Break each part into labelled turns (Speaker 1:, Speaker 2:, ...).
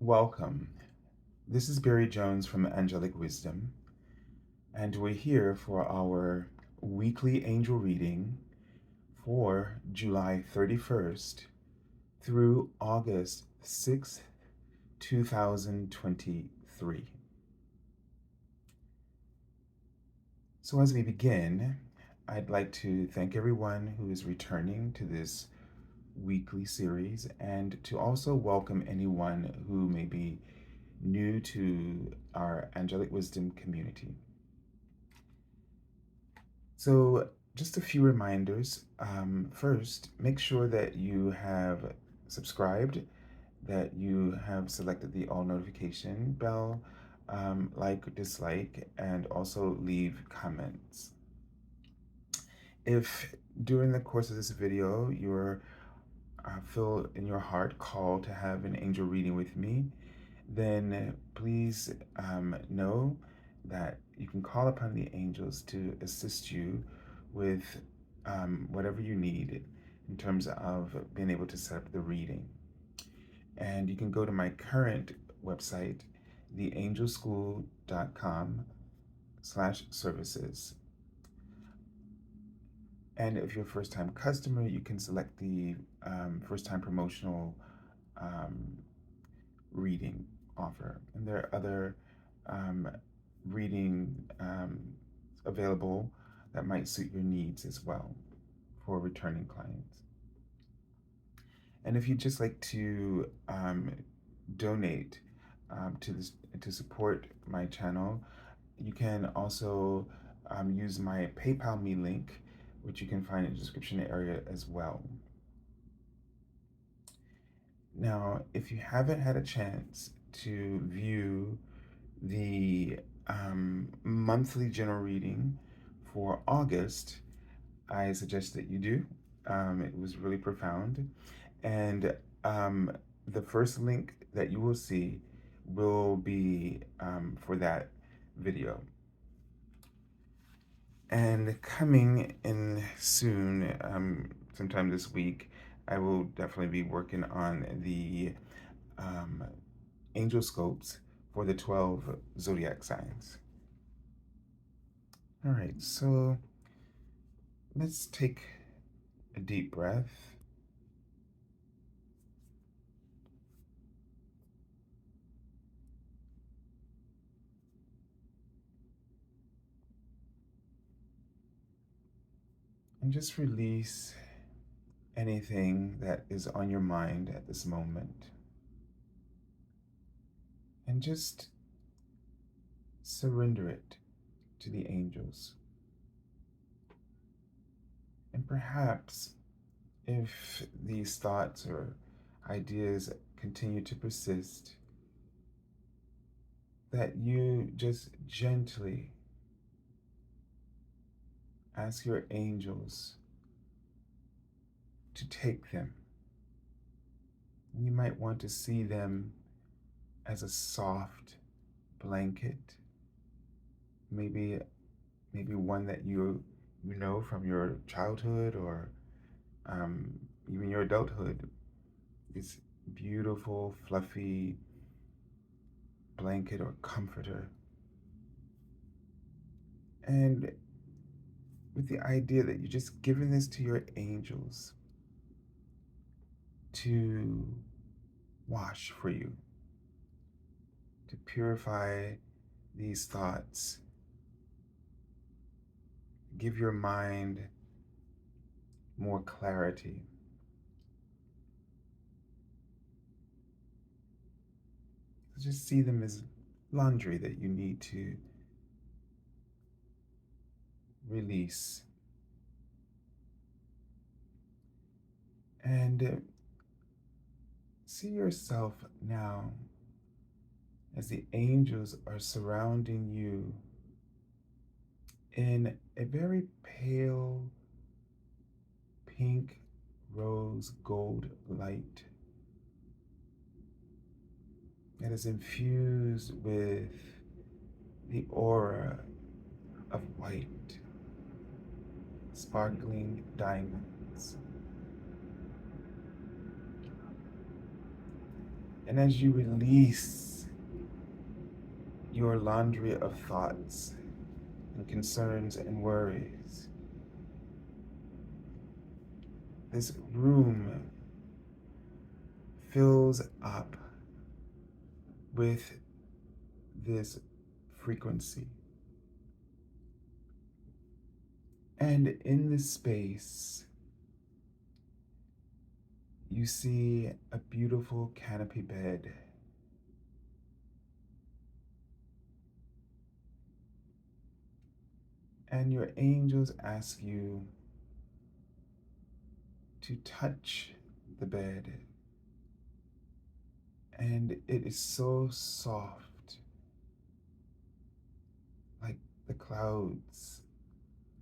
Speaker 1: Welcome. This is Barry Jones from Angelic Wisdom, and we're here for our weekly angel reading for July 31st through August 6th, 2023. So, as we begin, I'd like to thank everyone who is returning to this weekly series and to also welcome anyone who may be new to our Angelic Wisdom community. So, just a few reminders. First, make sure that you have subscribed, that you have selected the all notification bell, like, dislike, and also leave comments. If during the course of this video you're feel in your heart called to have an angel reading with me, then please know that you can call upon the angels to assist you with whatever you need in terms of being able to set up the reading. And you can go to my current website, theangelschool.com/services. And if you're a first-time customer, you can select the first-time promotional um, reading offer. And there are other reading available that might suit your needs as well for returning clients. And if you'd just like to donate to support my channel, you can also use my PayPal me link, which you can find in the description area as well. Now, if you haven't had a chance to view the monthly general reading for August, I suggest that you do. It was really profound. And the first link that you will see will be for that video. And coming in soon, sometime this week, I will definitely be working on the angel scopes for the 12 zodiac signs. All right, so let's take a deep breath. And just release anything that is on your mind at this moment. And just surrender it to the angels. And perhaps if these thoughts or ideas continue to persist, that you just gently ask your angels to take them. You might want to see them as a soft blanket, maybe one that you know from your childhood or even your adulthood. This beautiful, fluffy blanket or comforter. And with the idea that you're just giving this to your angels to wash for you, to purify these thoughts, give your mind more clarity. So just see them as laundry that you need to release. And see yourself now as the angels are surrounding you in a very pale pink rose gold light that is infused with the aura of white, sparkling diamonds. And as you release your laundry of thoughts and concerns and worries, this room fills up with this frequency. And in this space, you see a beautiful canopy bed. And your angels ask you to touch the bed. And it is so soft, like the clouds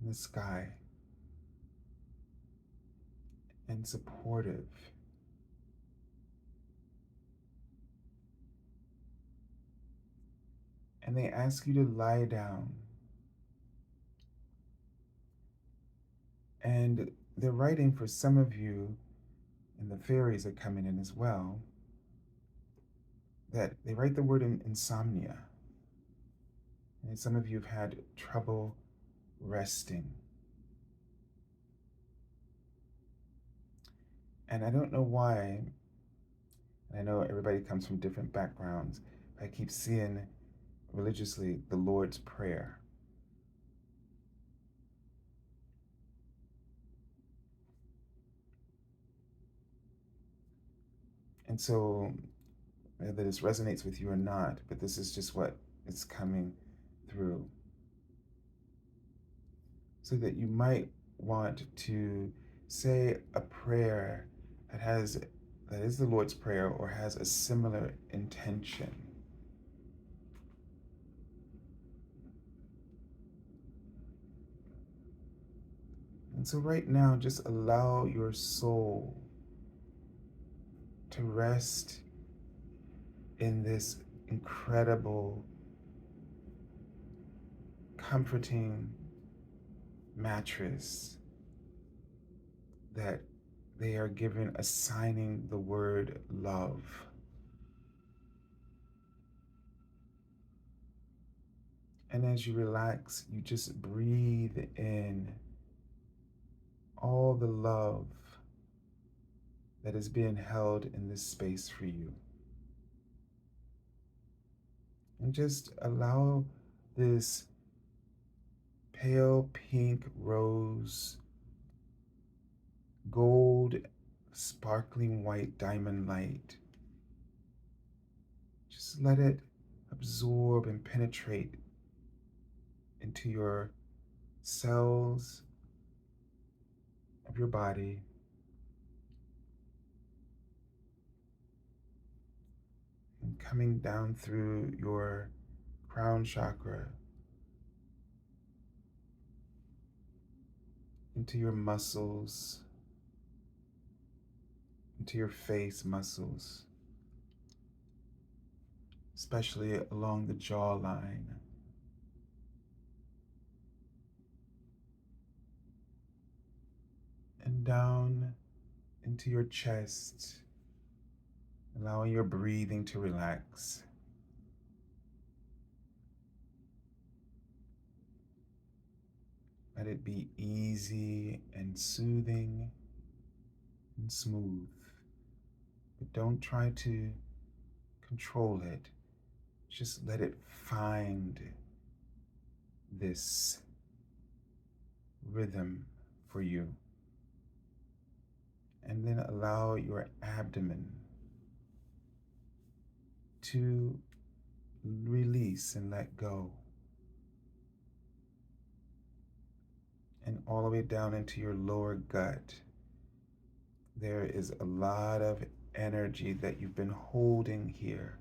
Speaker 1: in the sky, and supportive. And they ask you to lie down. And they're writing for some of you, and the fairies are coming in as well, that they write the word insomnia. And some of you have had trouble resting. And I don't know why, and I know everybody comes from different backgrounds, but I keep seeing religiously the Lord's Prayer. And so, whether this resonates with you or not, but this is just what is coming through. So that you might want to say a prayer that is the Lord's Prayer or has a similar intention. And so right now, just allow your soul to rest in this incredible, comforting mattress that they are given, assigning the word love. And as you relax, you just breathe in all the love that is being held in this space for you. And just allow this pale pink rose, gold, sparkling white diamond light, just let it absorb and penetrate into your cells of your body. And coming down through your crown chakra into your muscles, into your face muscles, especially along the jawline. And down into your chest, allowing your breathing to relax. Let it be easy and soothing and smooth. But don't try to control it. Just let it find this rhythm for you. And then allow your abdomen to release and let go. And all the way down into your lower gut. There is a lot of energy that you've been holding here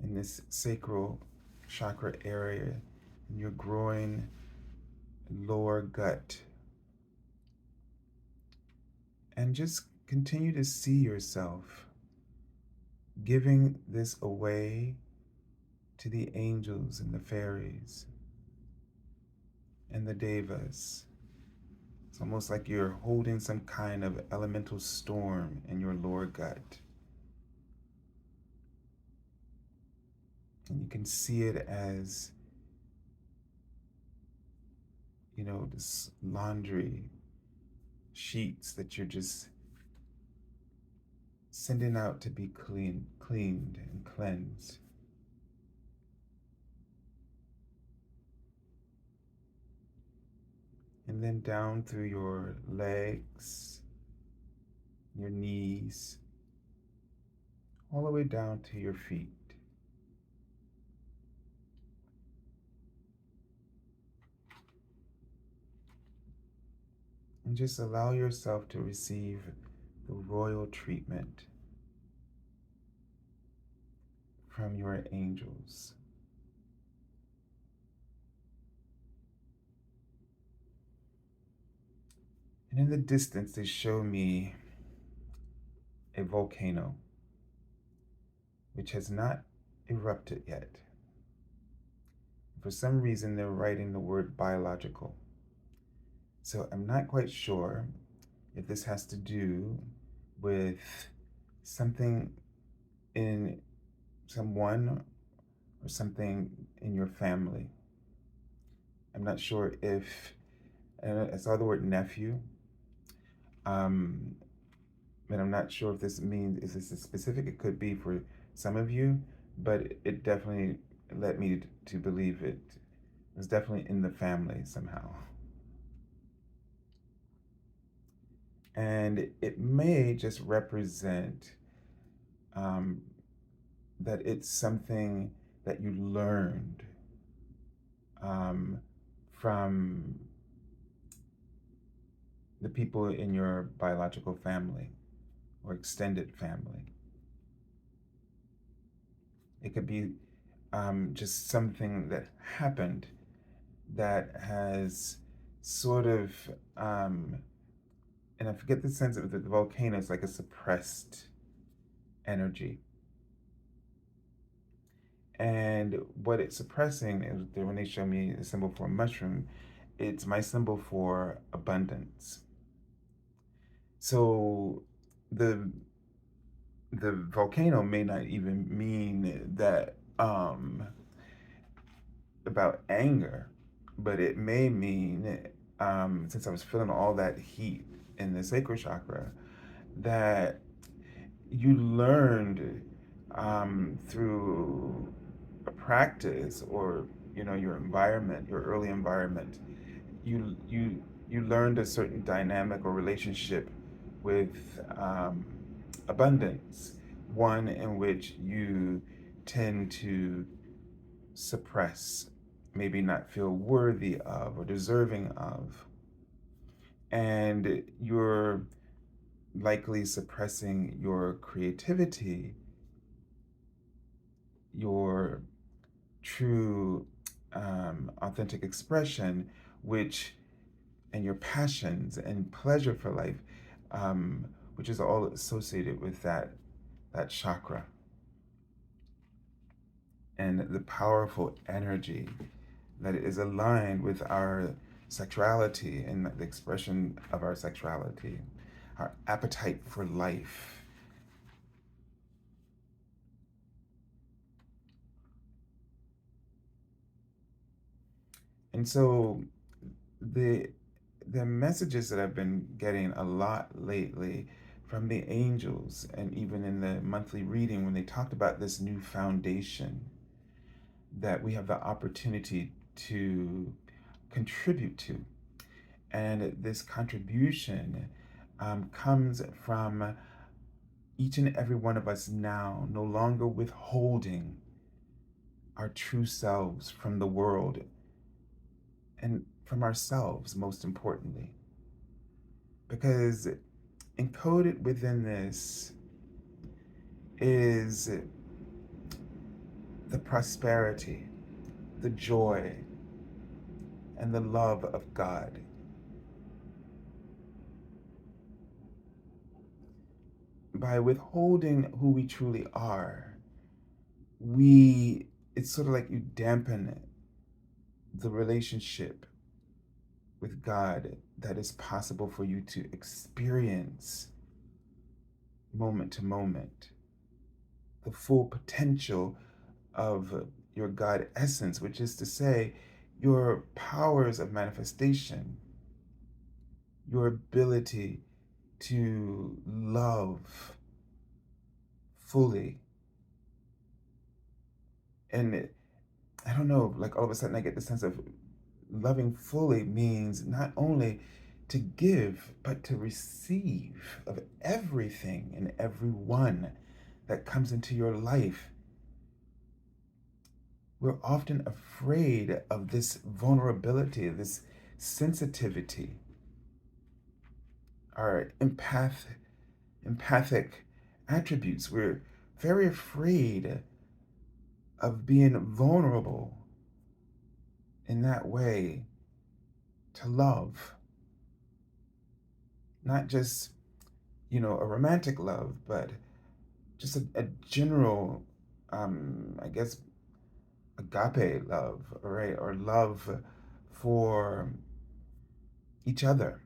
Speaker 1: in this sacral chakra area, in your groin, lower gut. And just continue to see yourself giving this away to the angels and the fairies and the devas. It's almost like you're holding some kind of elemental storm in your lower gut. And you can see it as, this laundry sheets that you're just sending out to be cleaned and cleansed. And then down through your legs, your knees, all the way down to your feet. And just allow yourself to receive the royal treatment from your angels. And in the distance, they show me a volcano, which has not erupted yet. For some reason, they're writing the word biological. So I'm not quite sure if this has to do with something in someone or something in your family. I'm not sure if, I saw the word nephew, but I'm not sure if this means, is this a specific? It could be for some of you, but it definitely led me to believe it was definitely in the family somehow. And it may just represent that it's something that you learned from the people in your biological family or extended family. It could be just something that happened that has sort of, and I forget the sense of the volcano, it's like a suppressed energy. And what it's suppressing is when they show me a symbol for a mushroom, it's my symbol for abundance. So the the volcano may not even mean that about anger, but it may mean, since I was feeling all that heat in the sacral chakra, that you learned through a practice or your environment, your early environment, you learned a certain dynamic or relationship with abundance, one in which you tend to suppress, maybe not feel worthy of or deserving of. And you're likely suppressing your creativity, your true authentic expression, which, and your passions and pleasure for life, which is all associated with that chakra and the powerful energy that is aligned with our sexuality and the expression of our sexuality, our appetite for life. And so the the messages that I've been getting a lot lately from the angels, and even in the monthly reading when they talked about this new foundation that we have the opportunity to contribute to. And this contribution comes from each and every one of us now, no longer withholding our true selves from the world and from ourselves, most importantly. Because encoded within this is the prosperity, the joy, and the love of God. By withholding who we truly are, it's sort of like you dampen the relationship with God that is possible for you to experience moment to moment, the full potential of your God essence, which is to say, your powers of manifestation, your ability to love fully. And I don't know, like all of a sudden I get the sense of loving fully means not only to give, but to receive of everything and everyone that comes into your life. We're often afraid of this vulnerability, this sensitivity, our empathic attributes. We're very afraid of being vulnerable in that way to love. Not just, a romantic love, but just a general, I guess, agape love, right? Or love for each other.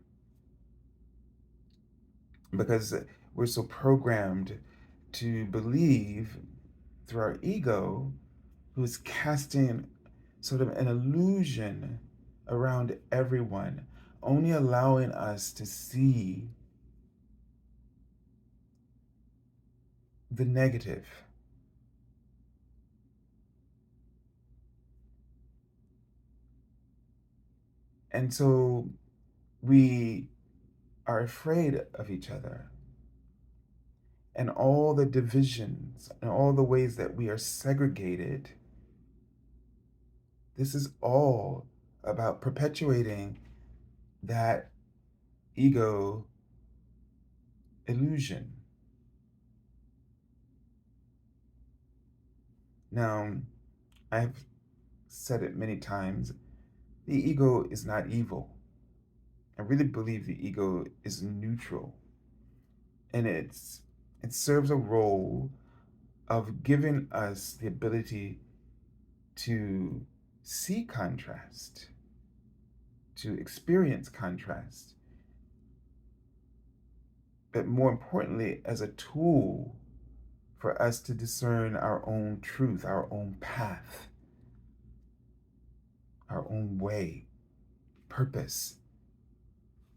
Speaker 1: Because we're so programmed to believe through our ego, who's casting sort of an illusion around everyone, only allowing us to see the negative. And so we are afraid of each other and all the divisions and all the ways that we are segregated. This is all about perpetuating that ego illusion. Now, I've said it many times, the ego is not evil. I really believe the ego is neutral, and it serves a role of giving us the ability to see contrast, to experience contrast, but more importantly, as a tool for us to discern our own truth, our own path, our own way, purpose,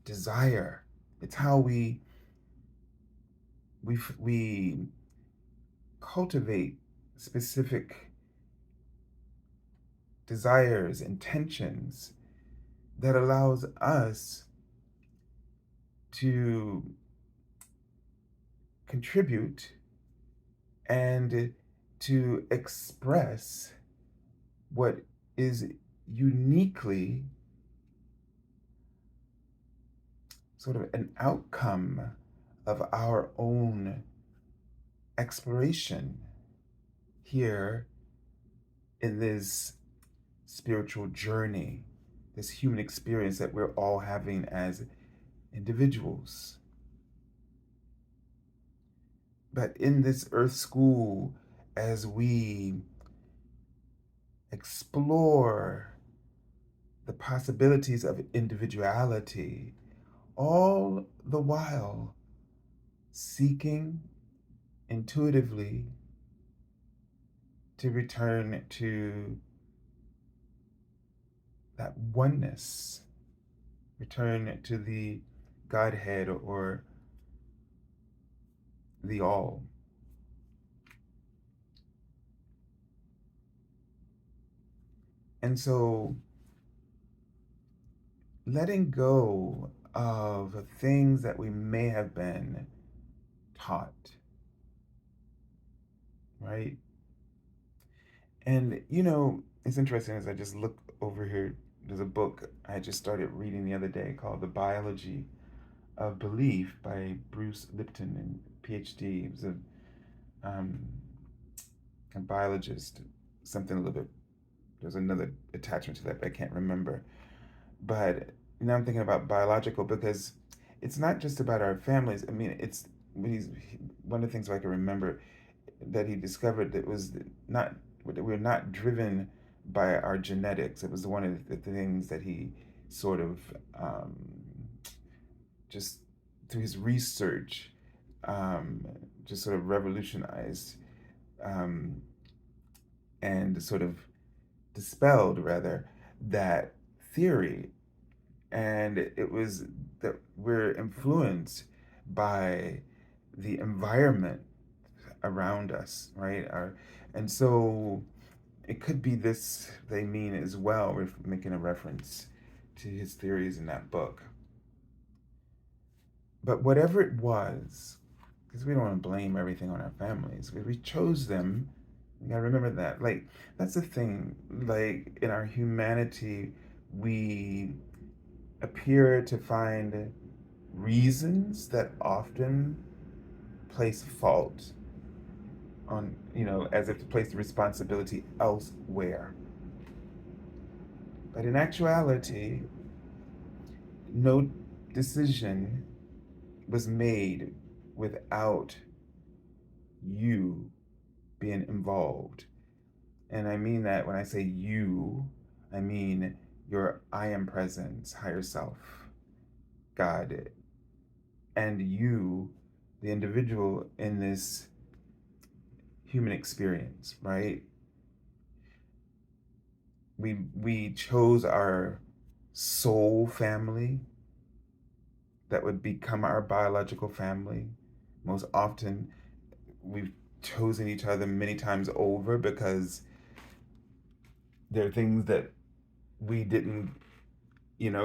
Speaker 1: desire. It's how we cultivate specific desires, intentions that allows us to contribute and to express what is uniquely sort of an outcome of our own exploration here in this spiritual journey, this human experience that we're all having as individuals. But in this earth school, as we explore the possibilities of individuality, all the while seeking intuitively to return to that oneness, return to the Godhead or the all. And so letting go of things that we may have been taught, right? And it's interesting as I just look over here, there's a book I just started reading the other day called The Biology of Belief by Bruce Lipton, and PhD. He was um, a biologist, something a little bit, there's another attachment to that, but I can't remember. But now I'm thinking about biological because it's not just about our families. I mean, it's one of the things I can remember that he discovered that was not that we're not driven by our genetics. It was one of the things that he sort of just through his research um, just sort of revolutionized. Um, and sort of dispelled, rather, that theory. And it was that we're influenced by the environment around us, right? And so it could be this they mean as well. We're making a reference to his theories in that book. But whatever it was, because we don't want to blame everything on our families, we chose them. You gotta remember that. Like, that's the thing. Like, in our humanity, we appear to find reasons that often place fault on, as if to place the responsibility elsewhere. But in actuality, no decision was made without you being involved. And I mean that when I say you, I mean your I am presence, higher self, God, and you, the individual in this human experience, right? We chose our soul family that would become our biological family. Most often, we've chosen each other many times over because there are things that we didn't,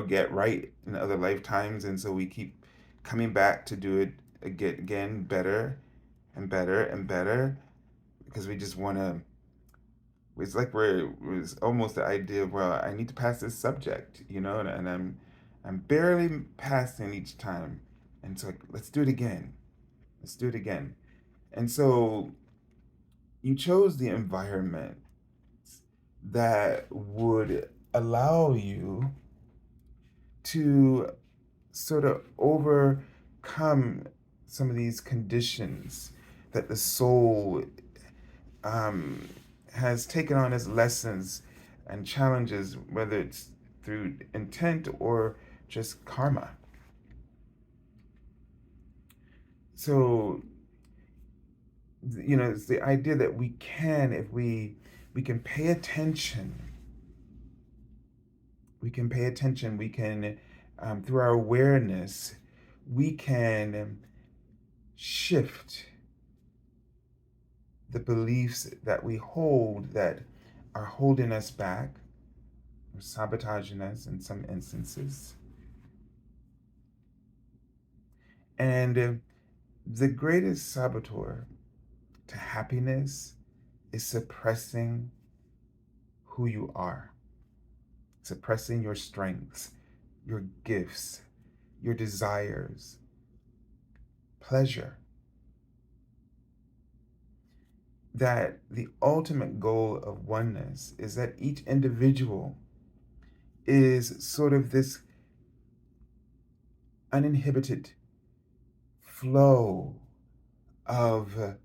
Speaker 1: get right in other lifetimes, and so we keep coming back to do it again, better and better and better, because we just want to. It's like it's almost the idea of, well, I need to pass this subject, and I'm barely passing each time, and so let's do it again. Let's do it again. And so you chose the environment that would allow you to sort of overcome some of these conditions that the soul um, has taken on as lessons and challenges, whether it's through intent or just karma. So, it's the idea that we can, if we can pay attention, we can, through our awareness, we can shift the beliefs that we hold that are holding us back or sabotaging us in some instances. And the greatest saboteur to happiness is suppressing who you are, suppressing your strengths, your gifts, your desires, pleasure. That the ultimate goal of oneness is that each individual is sort of this uninhibited flow of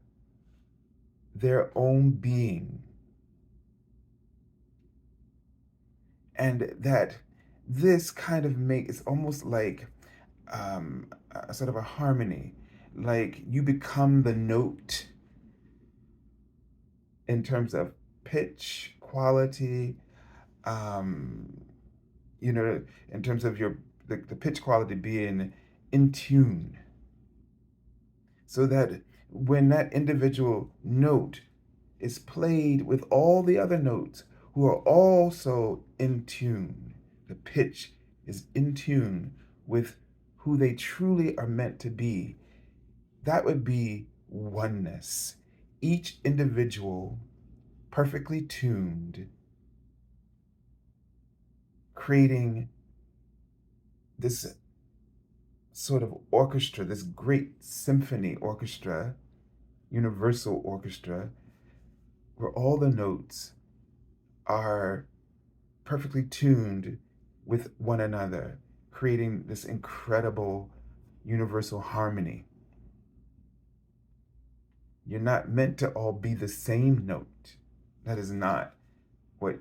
Speaker 1: their own being. And that this kind of it's almost like a sort of a harmony. Like you become the note in terms of pitch, quality, um, in terms of the pitch quality being in tune. So that when that individual note is played with all the other notes who are also in tune, the pitch is in tune with who they truly are meant to be, that would be oneness. Each individual perfectly tuned, creating this sort of orchestra, this great symphony orchestra, universal orchestra, where all the notes are perfectly tuned with one another, creating this incredible universal harmony. You're not meant to all be the same note. That is not what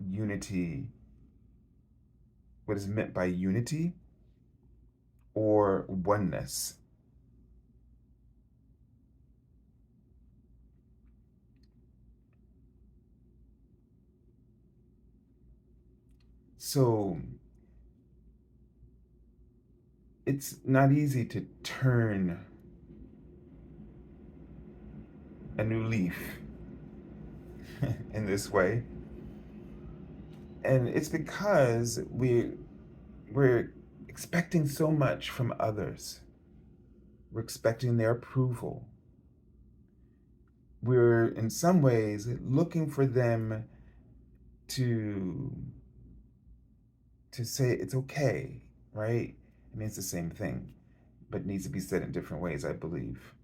Speaker 1: what is meant by unity or oneness. So it's not easy to turn a new leaf in this way. And it's because we're expecting so much from others. We're expecting their approval. We're in some ways looking for them to to say it's okay, right? I mean, it's the same thing, but needs to be said in different ways, I believe.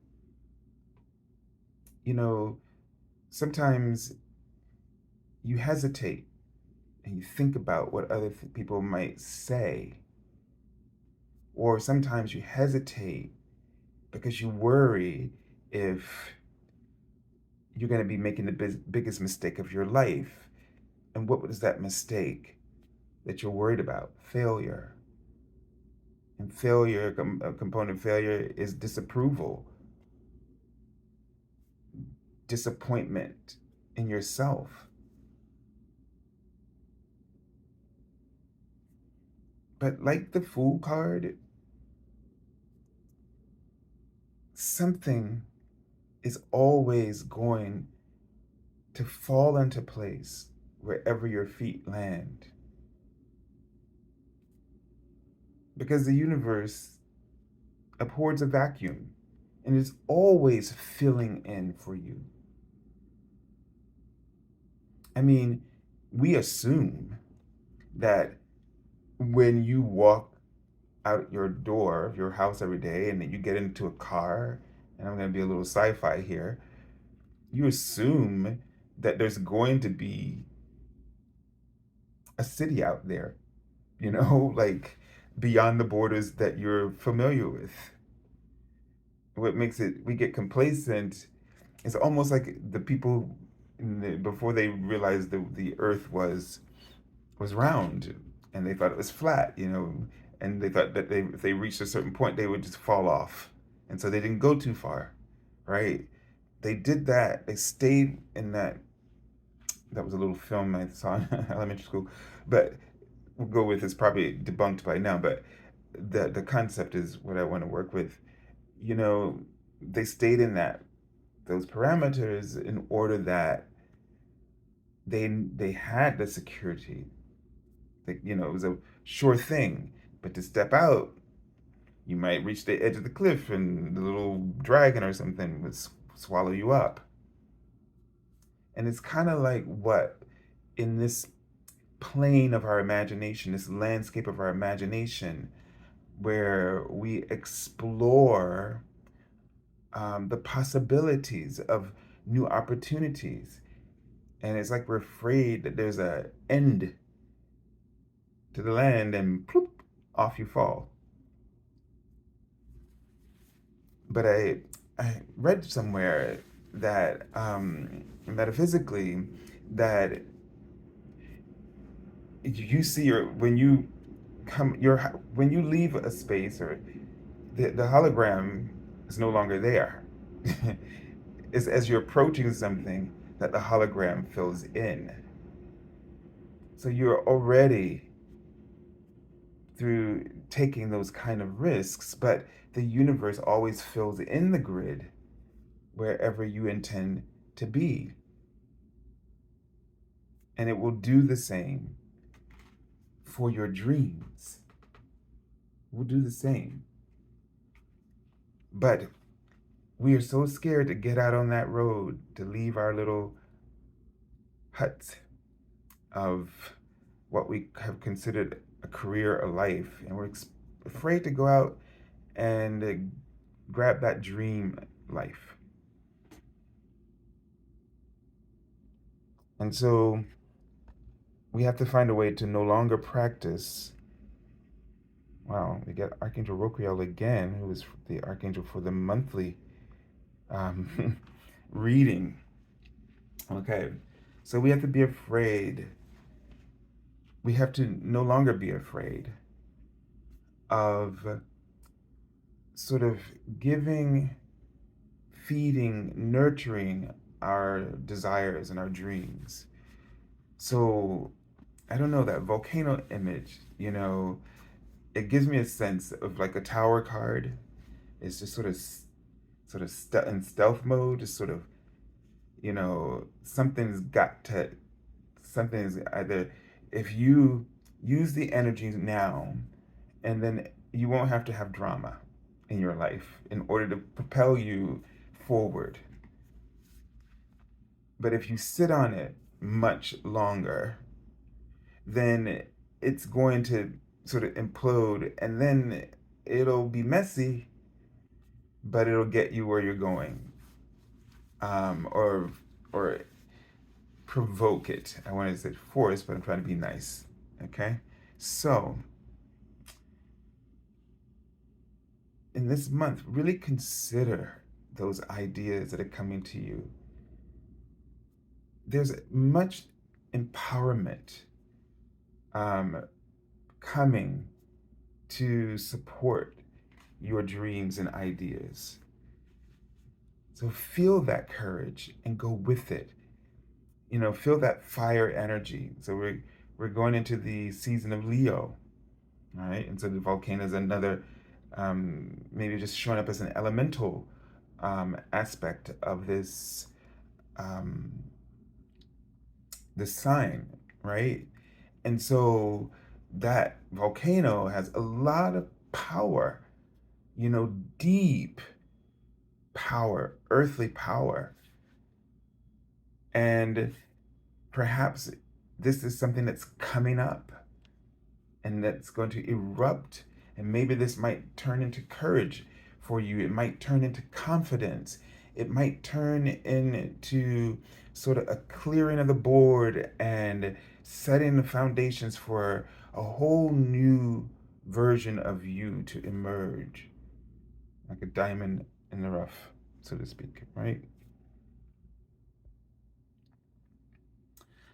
Speaker 1: You know, sometimes you hesitate and you think about what other people might say, or sometimes you hesitate because you worry if you're going to be making the biggest mistake of your life. And what is that mistake that you're worried about? Failure. And failure, a component of failure is disapproval, disappointment in yourself. But like the Fool card, something is always going to fall into place wherever your feet land. Because the universe abhors a vacuum and is always filling in for you. I mean, we assume that when you walk out your door of your house every day and then you get into a car, and I'm going to be a little sci-fi here, you assume that there's going to be a city out there, like beyond the borders that you're familiar with. What makes it, we get complacent, it's almost like the people before they realized the earth was round and they thought it was flat, and they thought that if they reached a certain point, they would just fall off. And so they didn't go too far, right? They did that. They stayed in that. That was a little film I saw in elementary school, but we'll go with it's probably debunked by now. But the concept is what I want to work with. You know, they stayed in those parameters in order that they had the security. It was a sure thing. But to step out, you might reach the edge of the cliff and the little dragon or something would swallow you up. And it's kind of like what in this plane of our imagination, this landscape of our imagination, where we explore the possibilities of new opportunities. And it's like we're afraid that there's an end to the land and ploop, off you fall. But I read somewhere that metaphysically, that you see when you leave a space, or the hologram is no longer there. It's as you're approaching something that the hologram fills in. So you're already through taking those kind of risks, but the universe always fills in the grid wherever you intend to be. And it will do the same for your dreams. It will do the same. But we are so scared to get out on that road, to leave our little huts of what we have considered a career, a life, and we're afraid to go out and grab that dream life. And so we have to find a way to no longer practice. Wow, we get Archangel Roquiel again, who is the archangel for the monthly reading. Okay, so we have to be afraid. We have to no longer be afraid of sort of feeding, nurturing our desires and our dreams. So I don't know, that volcano image, it gives me a sense of like a tower card. It's just sort of in stealth mode, just sort of, something's either, if you use the energy now, and then you won't have to have drama in your life in order to propel you forward. But if you sit on it much longer, then it's going to sort of implode, and then it'll be messy, but it'll get you where you're going, or provoke it. I wanted to say force, but I'm trying to be nice. Okay, so in this month, really consider those ideas that are coming to you. There's much empowerment coming to support your dreams and ideas. So feel that courage and go with it. Feel that fire energy. So we're going into the season of Leo, all right? And so the volcano is another, maybe just showing up as an elemental aspect of um, this sign, right? And so that volcano has a lot of power, deep power, earthly power. And perhaps this is something that's coming up and that's going to erupt. And maybe this might turn into courage for you. It might turn into confidence. It might turn into sort of a clearing of the board and setting the foundations for a whole new version of you to emerge, like a diamond in the rough, so to speak, right?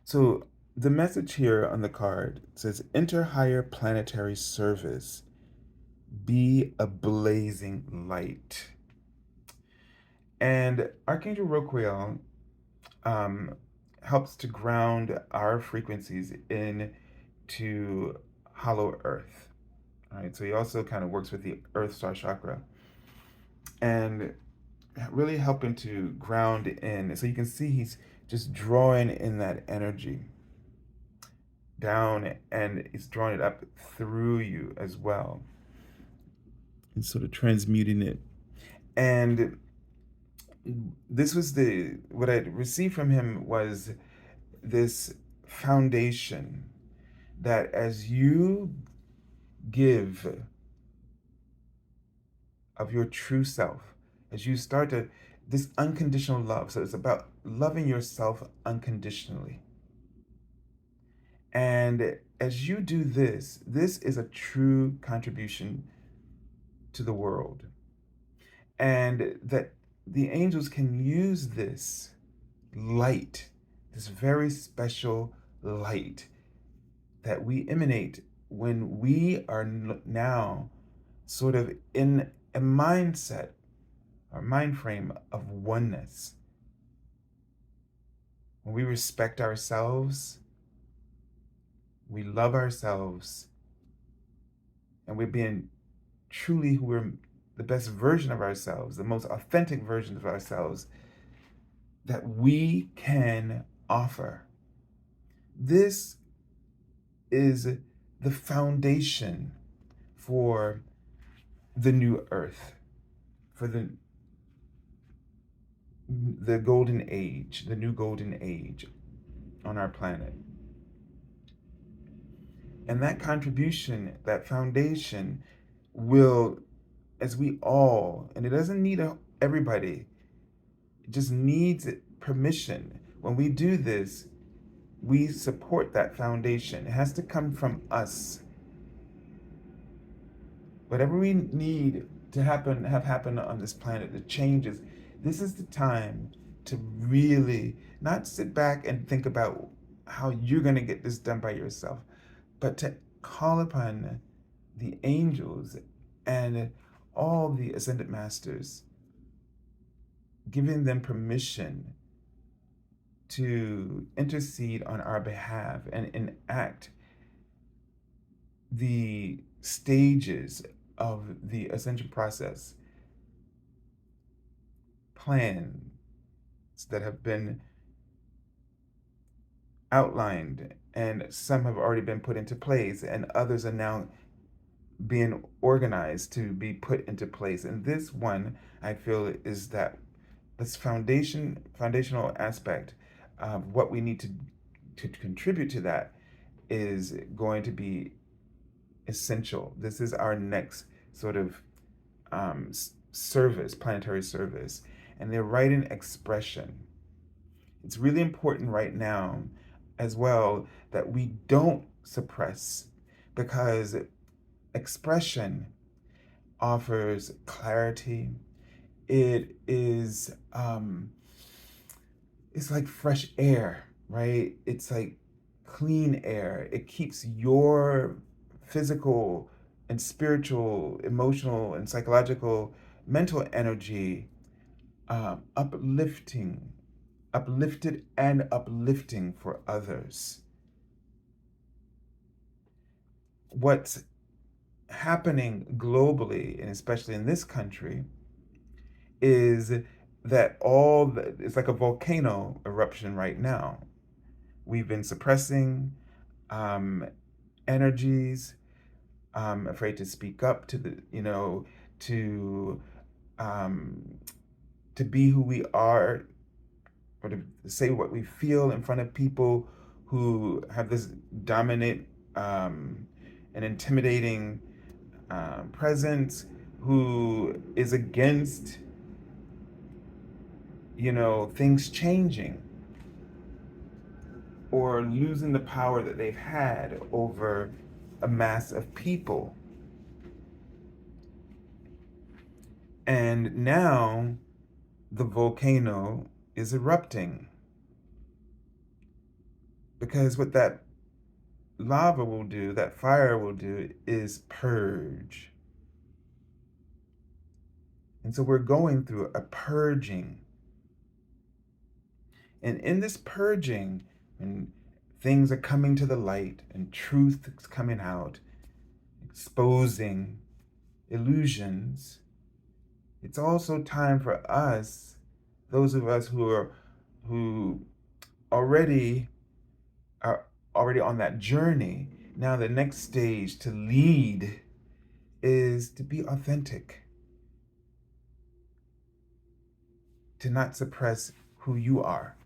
Speaker 1: So the message here on the card says, enter higher planetary service, be a blazing light. And Archangel Roquiel um, helps to ground our frequencies into hollow earth. All right, so he also kind of works with the Earth Star chakra and really helping to ground in. So you can see he's just drawing in that energy down, and it's drawing it up through you as well and sort of transmuting it. And this was what I received from him was this foundation that as you give of your true self, as you start to this unconditional love, so it's about loving yourself unconditionally. And as you do this is a true contribution to the world. And that the angels can use this light, this very special light that we emanate when we are now sort of in a mindset or mind frame of oneness. When we respect ourselves, we love ourselves, and we're being truly who we're, the best version of ourselves, the most authentic version of ourselves that we can offer. This is the foundation for the new earth, for the golden age, the new golden age on our planet. And that contribution, that foundation will, as we all, and it doesn't need everybody, it just needs permission. When we do this, we support that foundation. It has to come from us. Whatever we need to have happen on this planet, the changes, this is the time to really not sit back and think about how you're going to get this done by yourself, but to call upon the angels and all the ascended masters, giving them permission to intercede on our behalf and enact the stages of the ascension process, plans that have been outlined, and some have already been put into place, and others are now being organized to be put into place. And this one, I feel, is that this foundational aspect of what we need to contribute to that is going to be essential. This is our next sort of service, planetary service, and they're writing expression. It's really important right now as well that we don't suppress, because expression offers clarity. It is it's like fresh air, right? It's like clean air. It keeps your physical and spiritual, emotional and psychological, mental energy uplifted and uplifting for others. What's happening globally, and especially in this country, is that it's like a volcano eruption right now. We've been suppressing um, energies, afraid to speak up to the, to um, to be who we are, or to say what we feel in front of people who have this dominant and intimidating presence, who is against, things changing or losing the power that they've had over a mass of people. And now the volcano is erupting, because what that lava will do, that fire will do, is purge. And so we're going through a purging. And in this purging, and things are coming to the light and truth is coming out, exposing illusions, it's also time for us, those of us who already are already on that journey. Now the next stage to lead is to be authentic, to not suppress who you are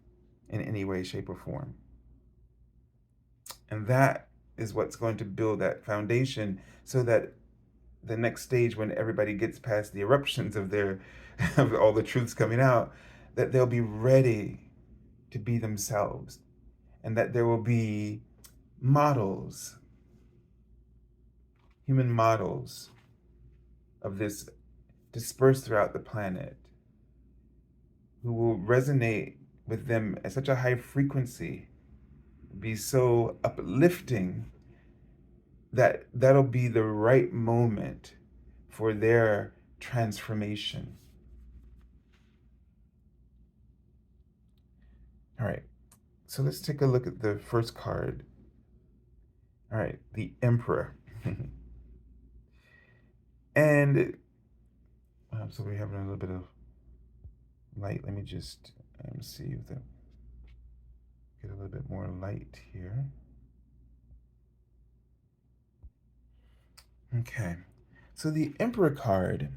Speaker 1: in any way, shape, or form. And that is what's going to build that foundation, so that the next stage, when everybody gets past the eruptions of their of all the truths coming out, that they'll be ready to be themselves, and that there will be models, human models of this dispersed throughout the planet, who will resonate with them at such a high frequency, be so uplifting, that that'll be the right moment for their transformation. All right, so let's take a look at the first card. All right, the Emperor. And so we're having a little bit of light. Let me just see if the get a little bit more light here. Okay, so the Emperor card,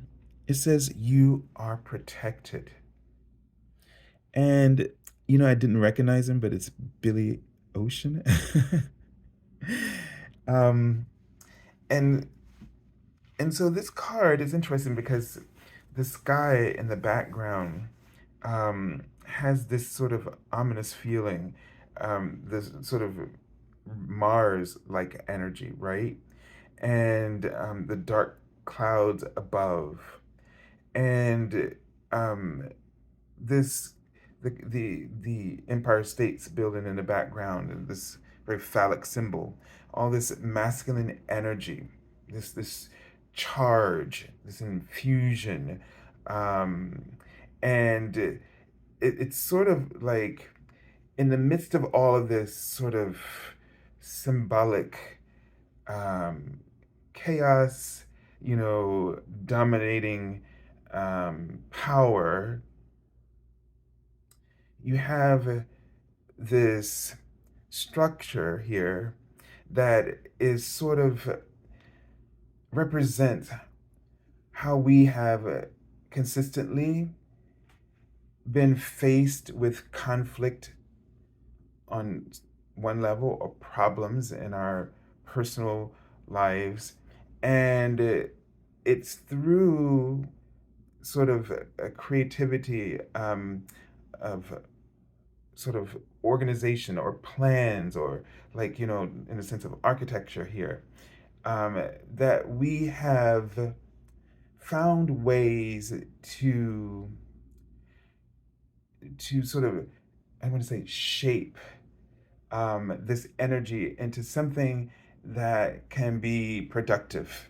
Speaker 1: it says you are protected. And I didn't recognize him, but it's Billy Ocean. um, and and so this card is interesting because the sky in the background has this sort of ominous feeling, this sort of Mars-like energy, right? And the dark clouds above, and um, this the Empire State's building in the background, and this very phallic symbol, all this masculine energy, this charge, this infusion, um, and it's sort of like in the midst of all of this sort of symbolic um, chaos, dominating power, you have this structure here that is sort of represents how we have consistently been faced with conflict on one level or problems in our personal lives. And it's through sort of a creativity of sort of organization or plans or like, in the sense of architecture here, that we have found ways to sort of, I want to say, shape this energy into something that can be productive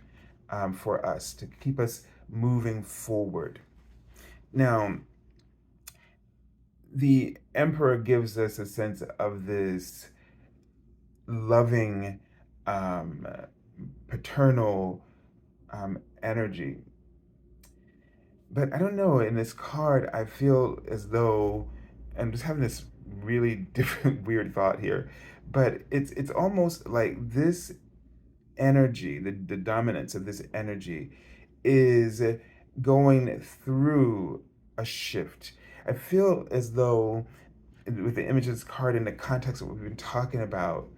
Speaker 1: for us to keep us moving forward. Now, the emperor gives us a sense of this loving, um, paternal energy. But I don't know, in this card, I feel as though I'm just having this really different, weird thought here. But it's almost like this energy, the dominance of this energy, is going through a shift. I feel as though, with the image of this card in the context of what we've been talking about,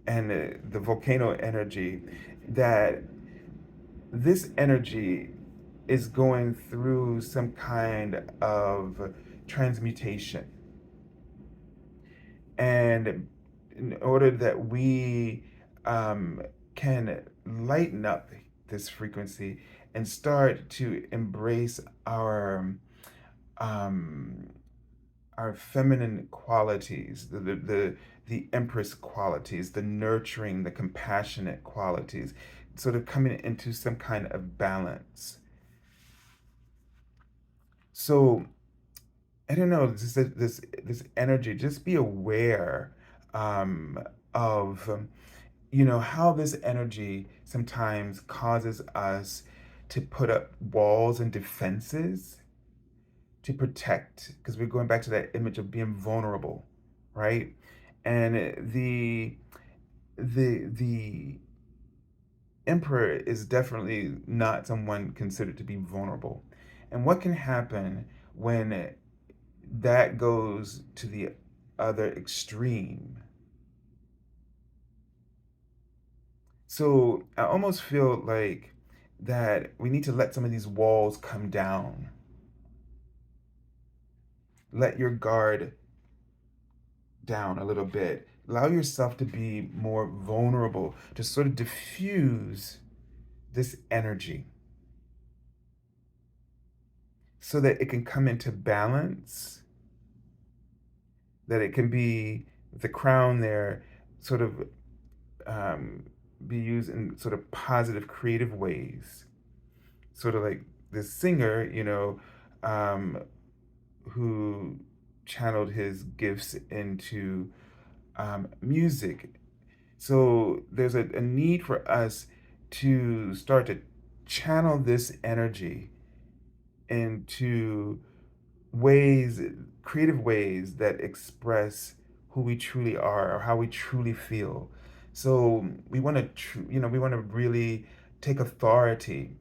Speaker 1: and the volcano energy, that this energy is going through some kind of transmutation. And in order that we um, can lighten up this frequency and start to embrace um, our feminine qualities, the empress qualities, the nurturing, the compassionate qualities, sort of coming into some kind of balance. So I don't know, this energy. Just be aware um, of how this energy sometimes causes us to put up walls and defenses to protect, because we're going back to that image of being vulnerable, right? And the emperor is definitely not someone considered to be vulnerable. And what can happen when that goes to the other extreme? So I almost feel like that we need to let some of these walls come down. Let your guard down a little bit. Allow yourself to be more vulnerable, to sort of diffuse this energy so that it can come into balance, that it can be the crown there, sort of um, be used in sort of positive, creative ways. Sort of like this singer, um, who channeled his gifts into music. So there's a need for us to start to channel this energy into ways, creative ways that express who we truly are or how we truly feel. So we want to, we want to really take authority,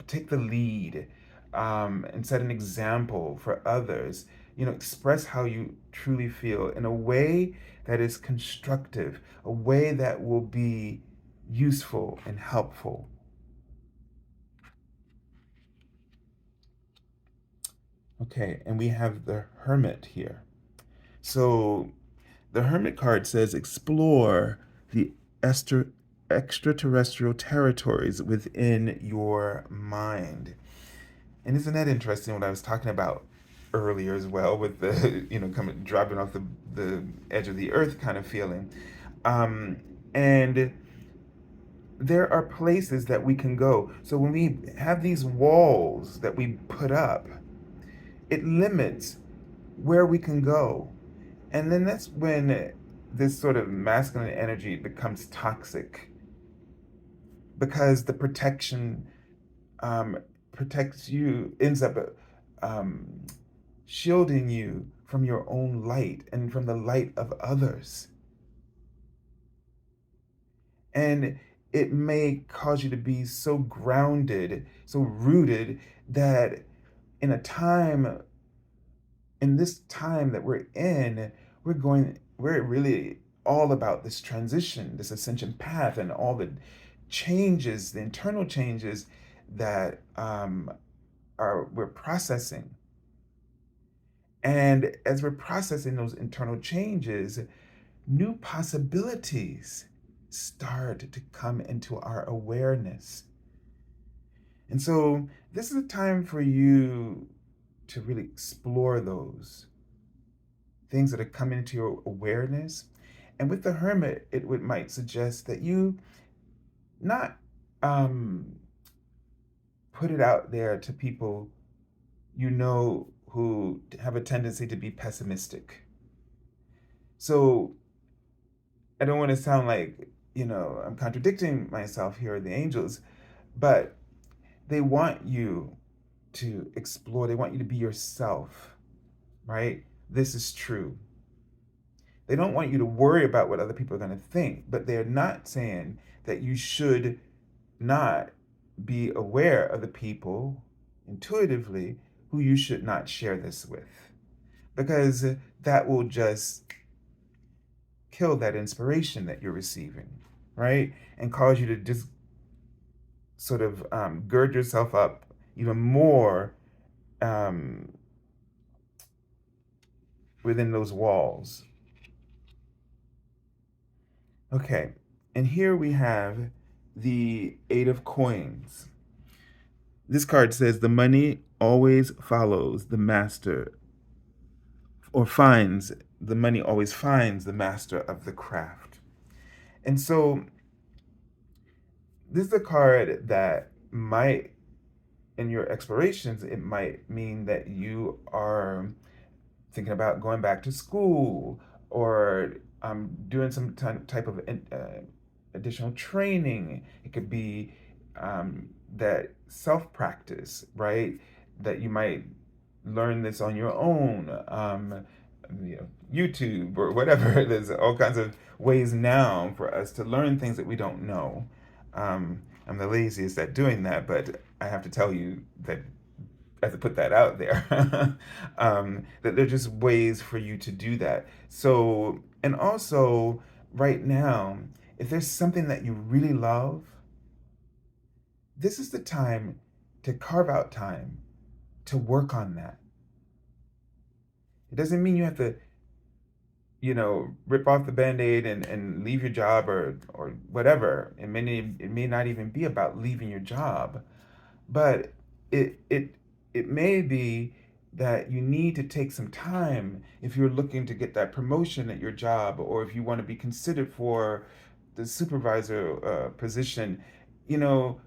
Speaker 1: take the lead, and set an example for others. Express how you truly feel in a way that is constructive, a way that will be useful and helpful. Okay, and we have the Hermit here. So the Hermit card says explore the extraterrestrial territories within your mind. And isn't that interesting what I was talking about earlier as well with the, coming dropping off the edge of the earth kind of feeling. And there are places that we can go. So when we have these walls that we put up, it limits where we can go. And then that's when this sort of masculine energy becomes toxic, because the protection um, protects you, ends up um, shielding you from your own light and from the light of others. And it may cause you to be so grounded, so rooted, that in a time, in this time that we're really all about this transition, this ascension path, and all the changes, the internal changes that are we're processing. And as we're processing those internal changes, new possibilities start to come into our awareness. And so this is a time for you to really explore those things that are coming into your awareness. And with the hermit, might suggest that you not um, put it out there to people who have a tendency to be pessimistic. So I don't want to sound like, I'm contradicting myself here, the angels, but they want you to explore, they want you to be yourself, right? This is true. They don't want you to worry about what other people are going to think, but they're not saying that you should not be aware of the people intuitively who you should not share this with, because that will just kill that inspiration that you're receiving, right? And cause you to just sort of gird yourself up even more um, within those walls. Okay, and here we have the Eight of Coins. This card says the money always follows the master, or finds, the money always finds the master of the craft. And so this is a card that might, in your explorations, it might mean that you are thinking about going back to school, or doing some type of additional training. It could be that self practice, right? That you might learn this on your own, YouTube or whatever. There's all kinds of ways now for us to learn things that we don't know. I'm the laziest at doing that, but I have to tell you that I have to put that out there. That they're just ways for you to do that. So, and also right now, if there's something that you really love, this is the time to carve out time to work on that. It doesn't mean you have to, rip off the band-aid and leave your job, or whatever. It may not even be about leaving your job, but it it it may be that you need to take some time if you're looking to get that promotion at your job, or if you want to be considered for the supervisor position. you know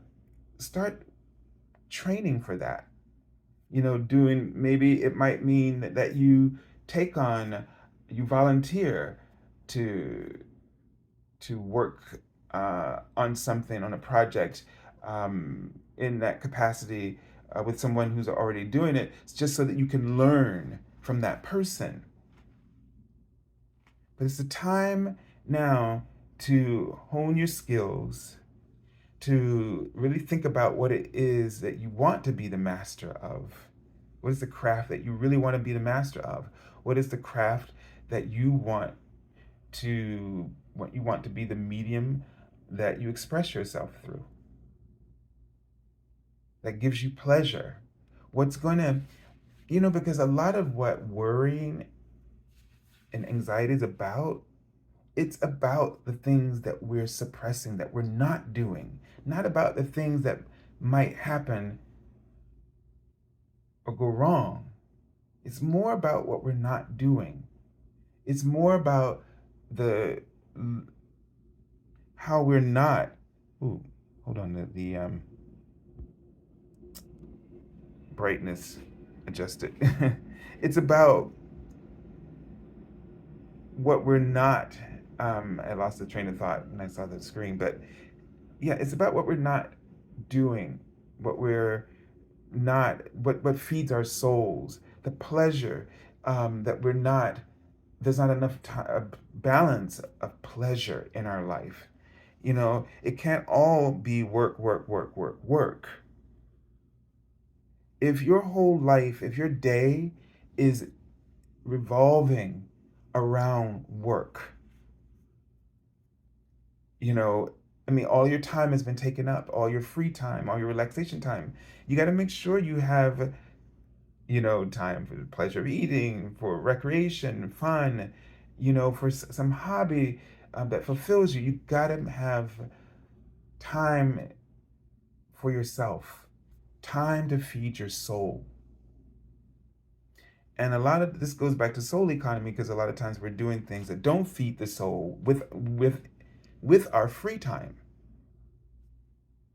Speaker 1: Start training for that. Doing, maybe it might mean that take on you volunteer to work on something, on a project, in that capacity, with someone who's already doing it, just so that you can learn from that person. But it's the time now to hone your skills, to really think about what it is that you want to be the master of. What is the craft that you really want to be the master of? What is the craft that what you want to be the medium that you express yourself through? That gives you pleasure. What's going to, because a lot of what worrying and anxiety is about, it's about the things that we're suppressing, that we're not doing, not about the things that might happen or go wrong. It's more about what we're not doing. It's more about the how we're not. Ooh, hold on. The brightness adjusted. It's about what we're not. I lost the train of thought when I saw the screen, but yeah, it's about what we're not doing, what we're not, what feeds our souls, the pleasure that we're not. There's not enough balance of pleasure in our life. You know, it can't all be work, work, work, work, work. If your whole life, if your day is revolving around work, you know, I mean, all your time has been taken up, all your free time, all your relaxation time. You got to make sure you have, time for the pleasure of eating, for recreation, fun, for some hobby that fulfills you. You got to have time for yourself, time to feed your soul. And a lot of this goes back to soul economy because a lot of times we're doing things that don't feed the soul with our free time,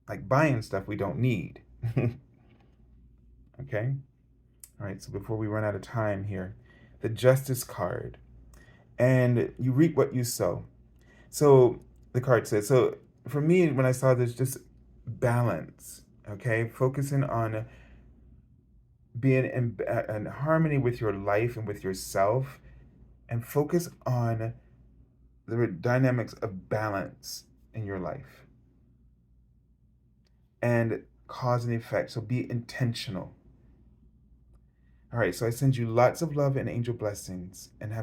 Speaker 1: like buying stuff we don't need. Okay? All right, so before we run out of time here, the justice card. And you reap what you sow. So the card says, so for me, when I saw this, just balance, okay? Focusing on being in harmony with your life and with yourself, and focus on the dynamics of balance in your life and cause and effect. So be intentional. All right, so I send you lots of love and angel blessings and have